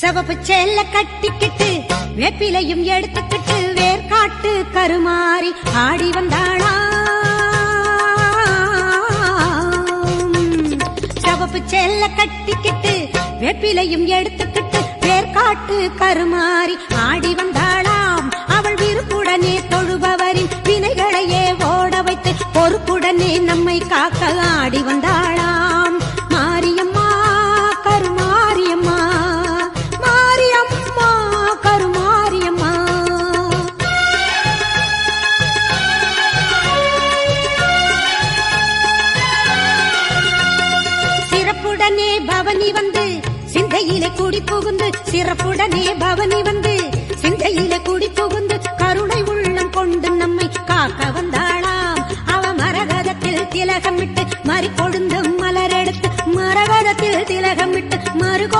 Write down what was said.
சிவப்பு சேல கட்டிக்கிட்டு வேப்பிலையும் எடுத்துக்கிட்டு வேர்காட்டு கருமாறி ஆடி வந்தாளாம். சிவப்பு சேல கட்டிக்கிட்டு வேப்பிலையும் எடுத்துக்கிட்டு வேர்காட்டு கருமாறி ஆடி வந்தாளாம். அவள் விருப்புடனே தொழுபவரின் வினைகளையே ஓட வைத்து பொறுப்புடனே நம்மை காக்க ஆடி வந்தாளாம். மாரியம்மா கருமாரியம்மா, மாரியம்மா கருமாரியம்மா. சிறப்புடனே பவனி வந்து சிந்தையிலே குடி புகுந்து, சிறப்புடனே பவனி வந்து சிந்தையிலே குடி புகுந்து கருணை உள்ளம் கொண்டு நம்மை காக்க வந்தாளாம். அவ மரகதத்தில் திலகமிட்டு மறி கொழுந்து